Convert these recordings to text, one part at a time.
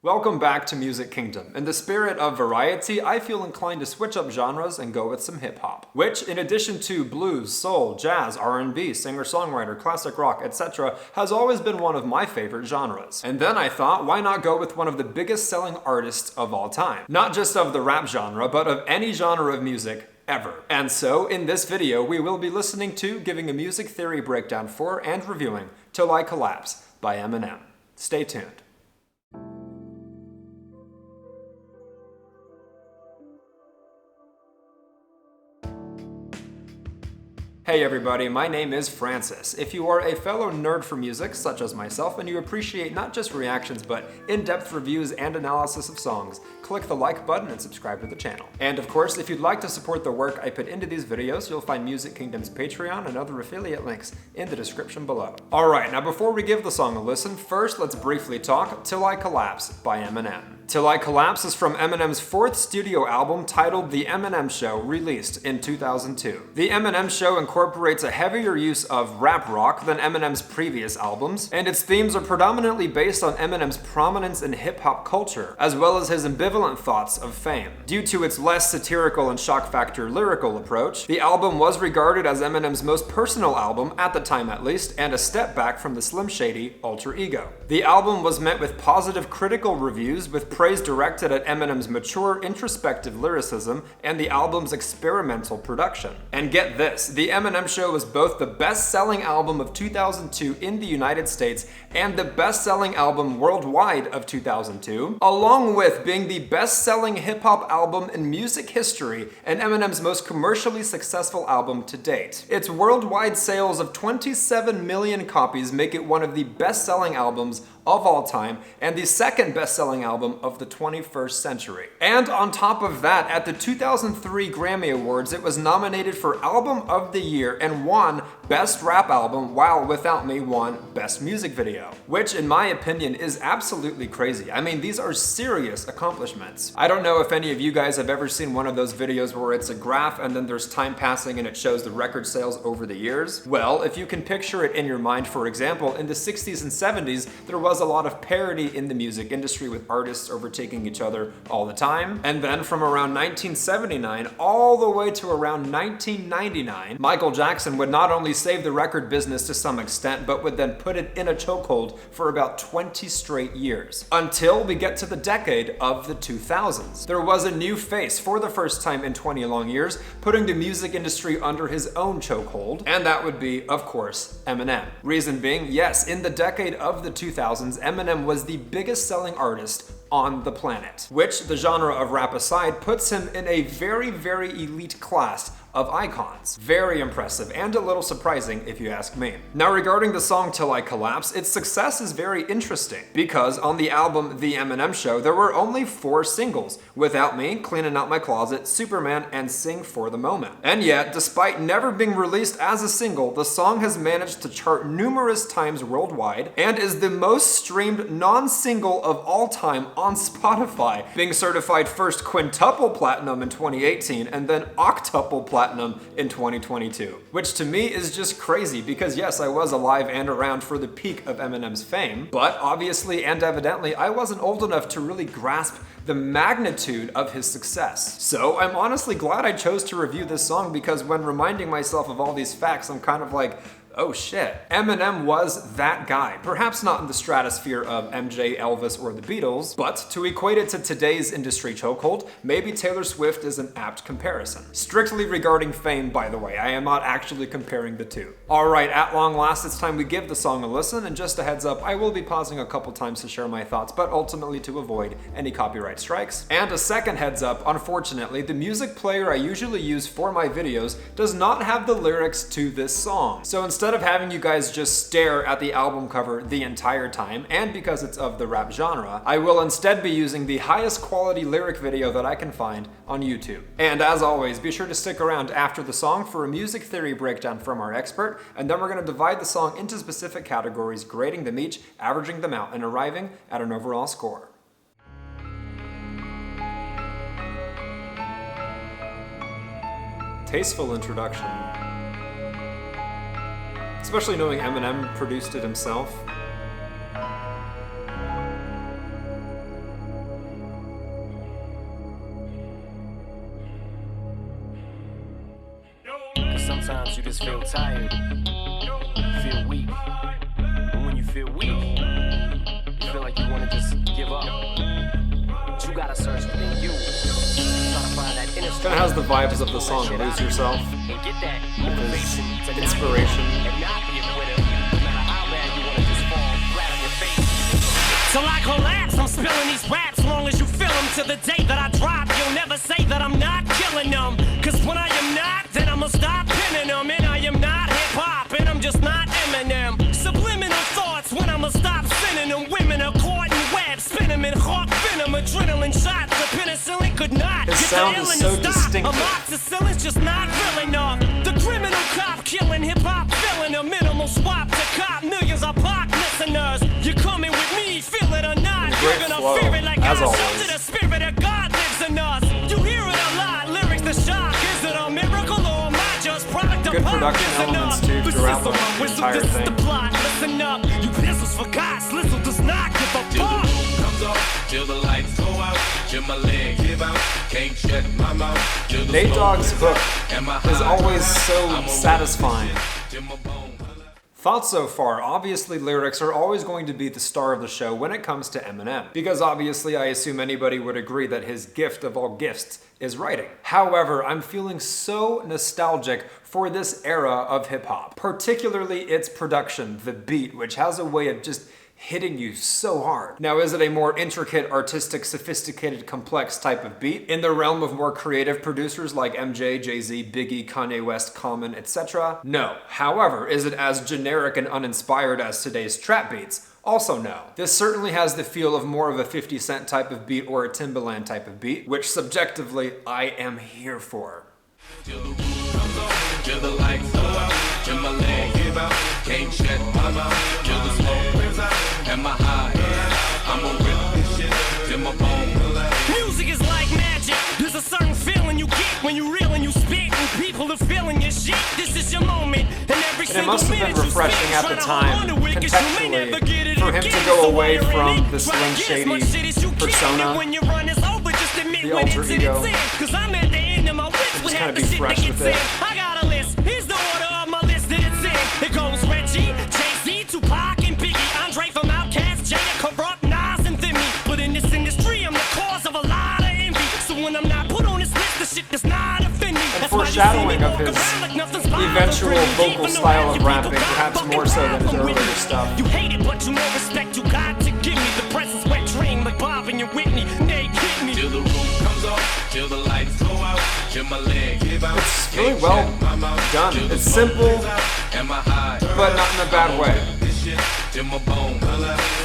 Welcome back to Music Kingdom. In the spirit of variety, I feel inclined to switch up genres and go with some hip-hop, which, in addition to blues, soul, jazz, R&B, singer-songwriter, classic rock, etc., has always been one of my favorite genres. And then I thought, why not go with one of the biggest selling artists of all time? Not just of the rap genre, but of any genre of music ever. And so, in this video, we will be listening to, giving a music theory breakdown for, and reviewing Till I Collapse by Eminem. Stay tuned. Hey everybody, my name is Francis. If you are a fellow nerd for music, such as myself, and you appreciate not just reactions, but in-depth reviews and analysis of songs, click the like button and subscribe to the channel. And of course, if you'd like to support the work I put into these videos, you'll find Music Kingdom's Patreon and other affiliate links in the description below. Alright, now before we give the song a listen, first let's briefly talk Till I Collapse by Eminem. Till I Collapse is from Eminem's fourth studio album titled The Eminem Show, released in 2002. The Eminem Show incorporates a heavier use of rap rock than Eminem's previous albums, and its themes are predominantly based on Eminem's prominence in hip-hop culture, as well as his ambivalent thoughts of fame. Due to its less satirical and shock factor lyrical approach, the album was regarded as Eminem's most personal album, at the time at least, and a step back from the Slim Shady alter ego. The album was met with positive critical reviews, with praise directed at Eminem's mature, introspective lyricism and the album's experimental production. And get this, The Eminem Show was both the best-selling album of 2002 in the United States and the best-selling album worldwide of 2002, along with being the best-selling hip-hop album in music history and Eminem's most commercially successful album to date. Its worldwide sales of 27 million copies make it one of the best-selling albums of all time, and the second best-selling album of the 21st century. And on top of that, at the 2003 Grammy Awards, it was nominated for Album of the Year and won Best Rap Album, while Without Me won Best Music Video, which in my opinion is absolutely crazy. I mean, these are serious accomplishments. I don't know if any of you guys have ever seen one of those videos where it's a graph and then there's time passing and it shows the record sales over the years. Well, if you can picture it in your mind, for example, in the 60s and 70s, there was a lot of parody in the music industry with artists overtaking each other all the time. And then from around 1979 all the way to around 1999, Michael Jackson would not only save the record business to some extent, but would then put it in a chokehold for about 20 straight years. Until we get to the decade of the 2000s. There was a new face for the first time in 20 long years, putting the music industry under his own chokehold, and that would be, of course, Eminem. Reason being, yes, in the decade of the 2000s, Eminem was the biggest selling artist on the planet, which, the genre of rap aside, puts him in a very, very elite class of icons. Very impressive and a little surprising if you ask me. Now regarding the song Till I Collapse, its success is very interesting because on the album The Eminem Show there were only 4 singles: Without Me, Cleaning Out My Closet, Superman, and Sing for the Moment. And yet, despite never being released as a single, the song has managed to chart numerous times worldwide and is the most streamed non-single of all time on Spotify, being certified first quintuple-platinum in 2018 and then octuple-platinum in 2022. Which to me is just crazy because yes, I was alive and around for the peak of Eminem's fame, but obviously and evidently I wasn't old enough to really grasp the magnitude of his success. So I'm honestly glad I chose to review this song because when reminding myself of all these facts, I'm kind of like, oh shit, Eminem was that guy. Perhaps not in the stratosphere of MJ, Elvis, or the Beatles, but to equate it to today's industry chokehold, maybe Taylor Swift is an apt comparison. Strictly regarding fame, by the way, I am not actually comparing the two. Alright, at long last, it's time we give the song a listen, and just a heads up, I will be pausing a couple times to share my thoughts, but ultimately to avoid any copyright strikes. And a second heads up, unfortunately, the music player I usually use for my videos does not have the lyrics to this song. So instead of having you guys just stare at the album cover the entire time, and because it's of the rap genre, I will instead be using the highest quality lyric video that I can find on YouTube. And as always, be sure to stick around after the song for a music theory breakdown from our expert, and then we're going to divide the song into specific categories, grading them each, averaging them out, and arriving at an overall score. Tasteful introduction. Especially knowing Eminem produced it himself. Sometimes you just feel tired, you feel weak. And when you feel weak, you feel like you want to just give up. But you gotta search within you. Try to find that inner strength. Kind of has the vibes of the song Lose Yourself. And get that motivation to Inspiration. and not be a quitter. No matter how bad you want to just fall flat on your face. Till I collapse, I'm spilling these raps long as you feel them. To the day that I drop, you'll never say that I'm not killing them. Cause when I am not, then I'ma stop pinning them. And I am not hip-hop, and I'm just not Eminem. Subliminal thoughts when I'ma stop sending them. Women are caught in webs, spin them in hawk venom. Adrenaline shots, the penicillin could not. His sound is so distinctive. Amoxicillin's just not real enough. The criminal cop killing hip-hop, filling a minimal swap to cop. Millions of pop listeners. You're coming with me, feel it or not. Great You're gonna flow, fear it like as I always. showed you. The spirit of God lives in us. You hear it a lot, lyrics the shock. Is it a miracle or am I just product of Good pop? production Listen elements up. too This throughout is the my whistle, entire this is thing. the plot. Listen up, you pistols for God. Slizzle does not give a Till the fuck. roof comes off, till the lights go out, till my leg give out, can't shut my mouth, till the Nate smoke Dogg's clears hook out, and my is high always high, so I'm a satisfying. till my bone. Thoughts so far, obviously lyrics are always going to be the star of the show when it comes to Eminem. Because obviously I assume anybody would agree that his gift of all gifts is writing. However, I'm feeling so nostalgic for this era of hip hop. Particularly its production, the beat, which has a way of just hitting you so hard. Now, is it a more intricate, artistic, sophisticated, complex type of beat in the realm of more creative producers like MJ, Jay-Z, Biggie, Kanye West, Common, etc.? No. However, is it as generic and uninspired as today's trap beats? Also no. This certainly has the feel of more of a 50 Cent type of beat or a Timbaland type of beat, which subjectively I am here for. Till the roof comes off, till the lights go out, till my leg give out, can't shut my mouth, till the smoke clears out, and my high I'ma rip this shit till my bone. Music is like magic. There's a certain feeling you get when you reel and you spit, and people are feeling your shit. This is your moment, and every And it single must have been minute you refreshing spend at the trying to time, hold on to it, 'cause you may contextually, never get it for him again. to go So away while you're from in it, the try Slim to get as Shady much shit as you can, persona, and when your run is over, just admit the when alter it's in, ego. it's in. 'Cause I'm at the end of my wits with kinda half be the shit that fresh gets with it. in. I got a list. Here's the order of my list that it's in. It goes Reggie, Jay-Z, Tupac, and Biggie, Andre from Outkast, Jada, Corrupt, Nas, and Thimmy. But in this industry, I'm the cause of a lot of envy. So when I'm not put on this list, the shit does not offend me. That's why you see me foreshadowing of walk his around like nothing's bothering eventual me. vocal Even though style half of you rapping, people got perhaps fucking more so than his problem with earlier me. stuff. You hate it, but you know respect you got to give me. The presence wet dream like Bob and your Whitney. Nate hit me. Till the roof comes off, till the lights go out, till my leg give out, It's really can't well shut my mouth, done. till the It's smoke simple, clears out, and my high but not in a bad I'ma way. rip this shit till my bone.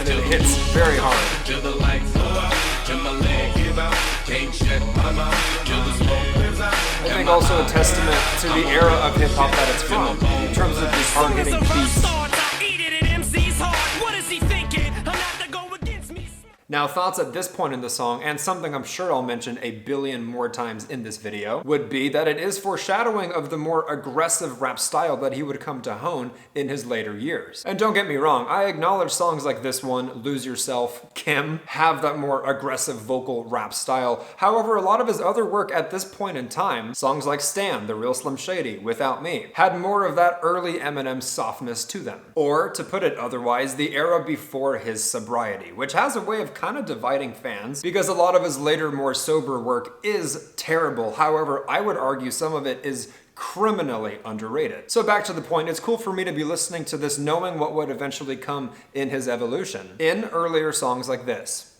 And it hits very hard. Till the lights go out, till my leg give out, can't shut my mouth, till the smoke clears out. I think also a testament to the era of hip hop that it's from, in terms of these Soon as hard-hitting the verse beats. starts, I eat it at MC's heart. What is he thinking? I'm not to go against me. Now, thoughts at this point in the song, and something I'm sure I'll mention a billion more times in this video, would be that it is foreshadowing of the more aggressive rap style that he would come to hone in his later years. And don't get me wrong, I acknowledge songs like this one, Lose Yourself, Kim, have that more aggressive vocal rap style. However, a lot of his other work at this point in time, songs like Stan, The Real Slim Shady, Without Me, had more of that early Eminem softness to them. Or, to put it otherwise, the era before his sobriety, which has a way of kind of dividing fans, because a lot of his later, more sober work is terrible. However, I would argue some of it is criminally underrated. So back to the point, it's cool for me to be listening to this knowing what would eventually come in his evolution, in earlier songs like this.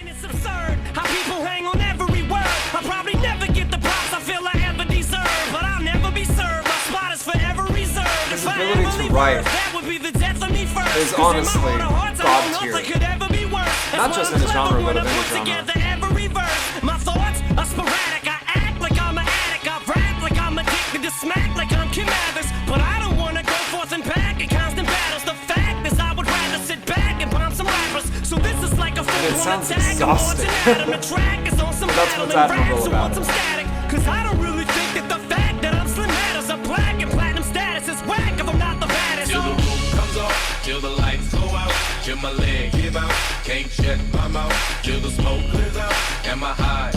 And it's absurd how people hang on every word. I'll probably never get the props I feel I ever deserve, but I'll never be served. My spot is forever reserved. His If I ability ever to leave write Earth, that would be the death of me first. is 'Cause in my honestly heart of hearts, I God know tier. nothing could ever be worse. That's Not why just I'm in his clever genre, when but I of any put genre. together every verse. My thoughts are sporadic. I act like I'm an addict. I rap like I'm addicted to smack like I'm Kim Mathers. But I don't wanna go forth and back in constant battles. The fact is I would rather sit back and bomb some rappers. So this is like a it full-blown sounds attack. I'm exhausting. launching at 'em. The track is on some But that's battle what's and admirable raps who about want it. some static. 'Cause I don't really think that the fact that I'm slim matters. A black and platinum status is whack if I'm not the baddest. Till the roof comes off, till the lights go out, till my leg give out, can't shut my mouth, till the smoke clears out, and my high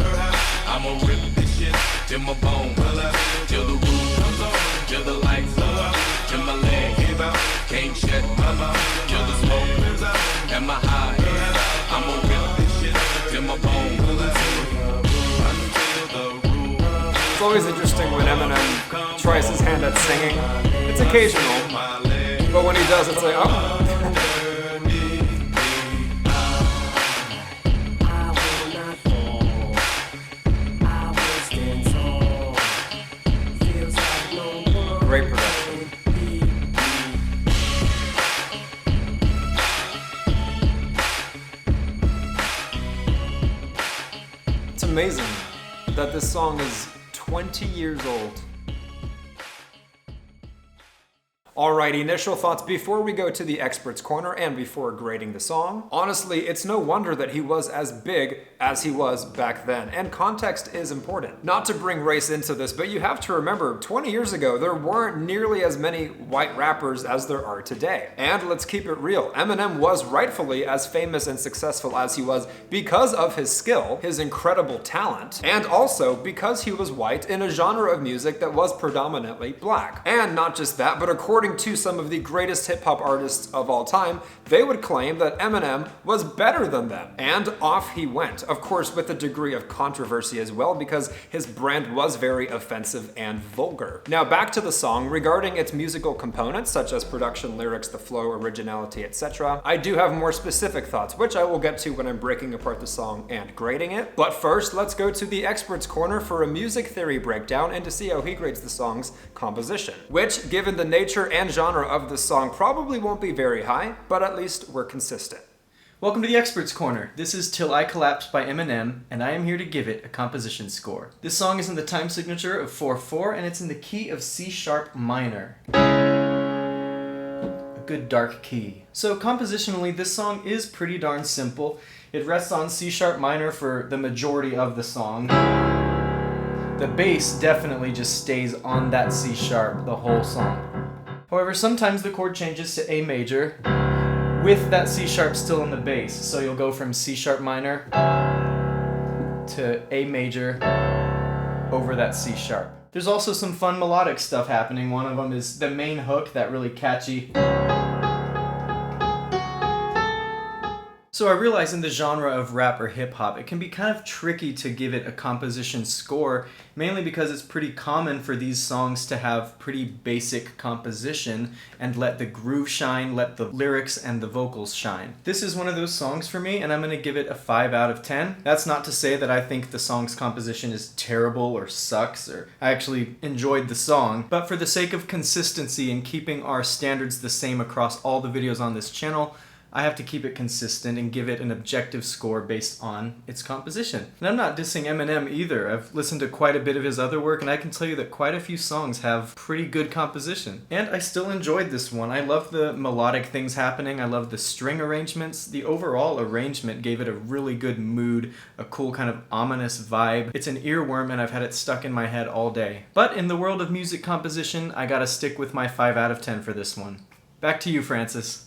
I'ma rip this shit till my bone, till the roof comes off, till the lights always interesting when Eminem tries his hand at singing. It's occasional, but when he does, it's like, oh. Great production. It's amazing that this song is 20 years old. Alright, initial thoughts before we go to the expert's corner and before grading the song. Honestly, it's no wonder that he was as big as he was back then, and context is important. Not to bring race into this, but you have to remember, 20 years ago, there weren't nearly as many white rappers as there are today. And let's keep it real, Eminem was rightfully as famous and successful as he was because of his skill, his incredible talent, and also because he was white in a genre of music that was predominantly black. And not just that, but according to some of the greatest hip-hop artists of all time, they would claim that Eminem was better than them. And off he went, of course with a degree of controversy as well, because his brand was very offensive and vulgar. Now back to the song. Regarding its musical components, such as production, lyrics, the flow, originality, etc., I do have more specific thoughts, which I will get to when I'm breaking apart the song and grading it. But first, let's go to the expert's corner for a music theory breakdown and to see how he grades the song's composition, which, given the nature and genre of the song, probably won't be very high, but at least we're consistent. Welcome to the Expert's Corner. This is Till I Collapse by Eminem, and I am here to give it a composition score. This song is in the time signature of 4/4, and it's in the key of C sharp minor. A good dark key. So compositionally, this song is pretty darn simple. It rests on C sharp minor for the majority of the song. The bass definitely just stays on that C sharp the whole song. However, sometimes the chord changes to A major with that C sharp still in the bass. So you'll go from C sharp minor to A major over that C sharp. There's also some fun melodic stuff happening. One of them is the main hook, that really catchy. So I realize in the genre of rap or hip-hop, it can be kind of tricky to give it a composition score, mainly because it's pretty common for these songs to have pretty basic composition and let the groove shine, let the lyrics and the vocals shine. This is one of those songs for me, and I'm going to give it a 5 out of 10. That's not to say that I think the song's composition is terrible or sucks, or I actually enjoyed the song, but for the sake of consistency and keeping our standards the same across all the videos on this channel, I have to keep it consistent and give it an objective score based on its composition. And I'm not dissing Eminem either. I've listened to quite a bit of his other work, and I can tell you that quite a few songs have pretty good composition. And I still enjoyed this one. I love the melodic things happening. I love the string arrangements. The overall arrangement gave it a really good mood, a cool kind of ominous vibe. It's an earworm, and I've had it stuck in my head all day. But in the world of music composition, I gotta stick with my 5 out of 10 for this one. Back to you, Francis.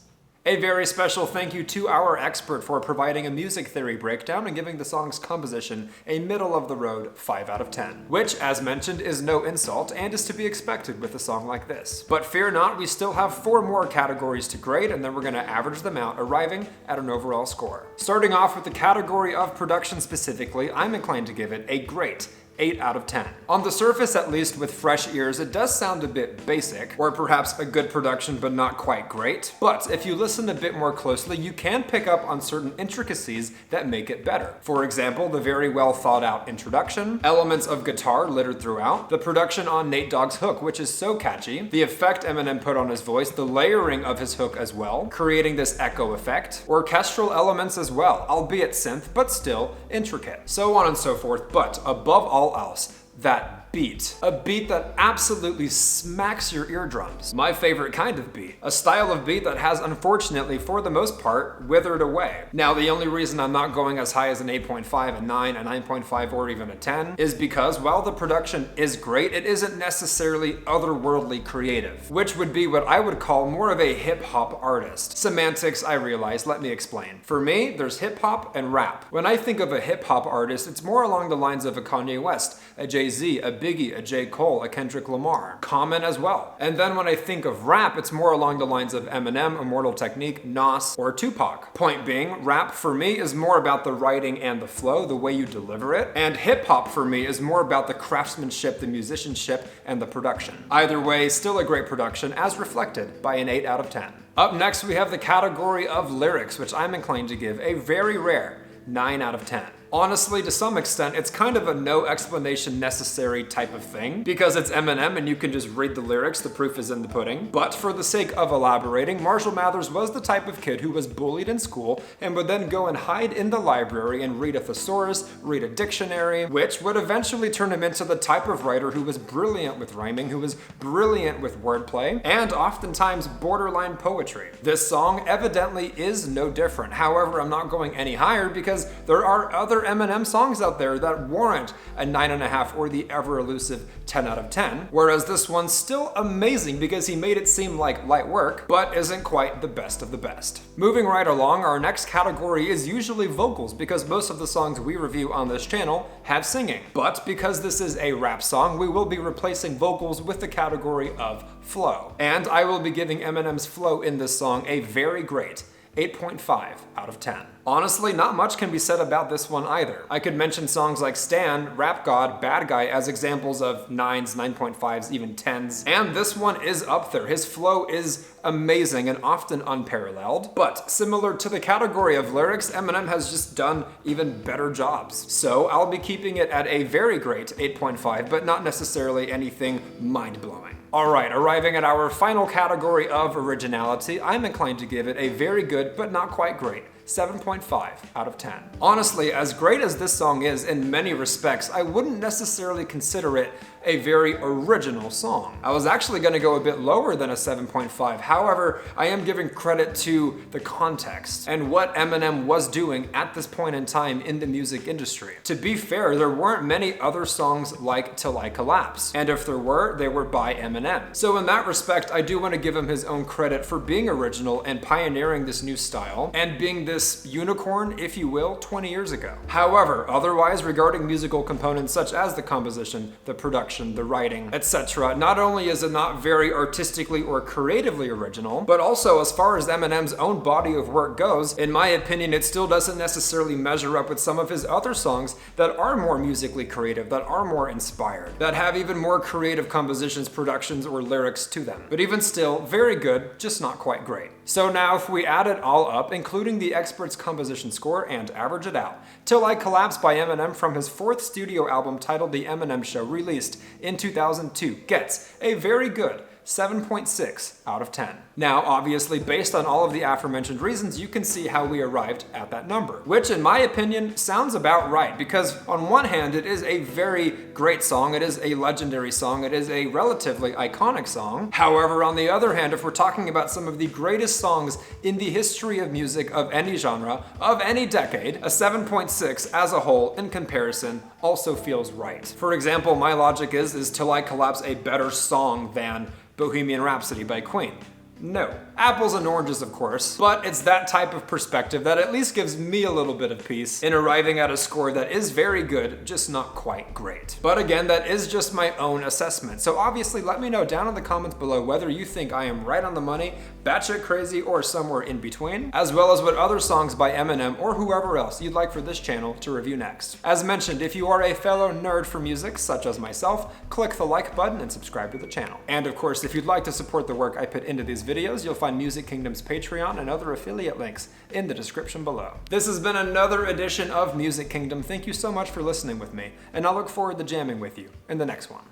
A very special thank you to our expert for providing a music theory breakdown and giving the song's composition a middle-of-the-road 5 out of 10, which, as mentioned, is no insult and is to be expected with a song like this. But fear not, we still have 4 more categories to grade, and then we're going to average them out, arriving at an overall score. Starting off with the category of production specifically, I'm inclined to give it a great 8 out of 10. On the surface, at least with fresh ears, it does sound a bit basic, or perhaps a good production but not quite great. But if you listen a bit more closely, you can pick up on certain intricacies that make it better. For example, the very well thought out introduction, elements of guitar littered throughout, the production on Nate Dogg's hook, which is so catchy, the effect Eminem put on his voice, the layering of his hook as well, creating this echo effect, orchestral elements as well, albeit synth, but still intricate, so on and so forth. But above all else, that beat. A beat that absolutely smacks your eardrums. My favorite kind of beat. A style of beat that has, unfortunately, for the most part, withered away. Now, the only reason I'm not going as high as an 8.5, a 9, a 9.5, or even a 10 is because while the production is great, it isn't necessarily otherworldly creative, which would be what I would call more of a hip-hop artist. Semantics, I realize, let me explain. For me, there's hip-hop and rap. When I think of a hip-hop artist, it's more along the lines of a Kanye West, a Jay-Z, a Biggie, a J. Cole, a Kendrick Lamar. Common as well. And then when I think of rap, it's more along the lines of Eminem, Immortal Technique, Nas, or Tupac. Point being, rap for me is more about the writing and the flow, the way you deliver it, and hip-hop for me is more about the craftsmanship, the musicianship, and the production. Either way, still a great production, as reflected by an 8 out of 10. Up next, we have the category of lyrics, which I'm inclined to give a very rare 9 out of 10. Honestly, to some extent, it's kind of a no explanation necessary type of thing, because it's Eminem and you can just read the lyrics, the proof is in the pudding. But for the sake of elaborating, Marshall Mathers was the type of kid who was bullied in school and would then go and hide in the library and read a thesaurus, read a dictionary, which would eventually turn him into the type of writer who was brilliant with rhyming, who was brilliant with wordplay, and oftentimes borderline poetry. This song evidently is no different. However, I'm not going any higher because there are other Eminem songs out there that warrant a 9.5 or the ever elusive 10 out of 10, whereas this one's still amazing because he made it seem like light work, but isn't quite the best of the best. Moving right along, our next category is usually vocals because most of the songs we review on this channel have singing. But because this is a rap song, we will be replacing vocals with the category of flow. And I will be giving Eminem's flow in this song a very great 8.5 out of 10. Honestly, not much can be said about this one either. I could mention songs like Stan, Rap God, Bad Guy as examples of 9s, 9.5s, even 10s. And this one is up there. His flow is amazing and often unparalleled. But similar to the category of lyrics, Eminem has just done even better jobs. So I'll be keeping it at a very great 8.5, but not necessarily anything mind-blowing. Alright, arriving at our final category of originality, I'm inclined to give it a very good, but not quite great 7.5 out of 10. Honestly, as great as this song is in many respects, I wouldn't necessarily consider it a very original song. I was actually going to go a bit lower than a 7.5. However, I am giving credit to the context and what Eminem was doing at this point in time in the music industry. To be fair, there weren't many other songs like Till I Collapse, and if there were, they were by Eminem. So in that respect, I do want to give him his own credit for being original and pioneering this new style and being this unicorn, if you will, 20 years ago. However, otherwise, regarding musical components such as the composition, the production, the writing, etc., not only is it not very artistically or creatively original, but also as far as Eminem's own body of work goes, in my opinion, it still doesn't necessarily measure up with some of his other songs that are more musically creative, that are more inspired, that have even more creative compositions, productions, or lyrics to them. But even still, very good, just not quite great. So now if we add it all up, including the expert's composition score and average it out, Till I Collapse by Eminem from his 4th studio album titled The Eminem Show, released in 2002, gets a very good 7.6 out of 10. Now, obviously, based on all of the aforementioned reasons, you can see how we arrived at that number, which in my opinion sounds about right, because on one hand, it is a very great song, it is a legendary song, it is a relatively iconic song. However, on the other hand, if we're talking about some of the greatest songs in the history of music of any genre, of any decade, a 7.6 as a whole in comparison also feels right. For example, my logic is Till I Collapse a better song than Bohemian Rhapsody by Queen? No. Apples and oranges, of course, but it's that type of perspective that at least gives me a little bit of peace in arriving at a score that is very good, just not quite great. But again, that is just my own assessment. So obviously let me know down in the comments below whether you think I am right on the money, batshit crazy, or somewhere in between, as well as what other songs by Eminem or whoever else you'd like for this channel to review next. As mentioned, if you are a fellow nerd for music, such as myself, click the like button and subscribe to the channel. And of course, if you'd like to support the work I put into these videos, you'll find Music Kingdom's Patreon and other affiliate links in the description below. This has been another edition of Music Kingdom. Thank you so much for listening with me, and I'll look forward to jamming with you in the next one.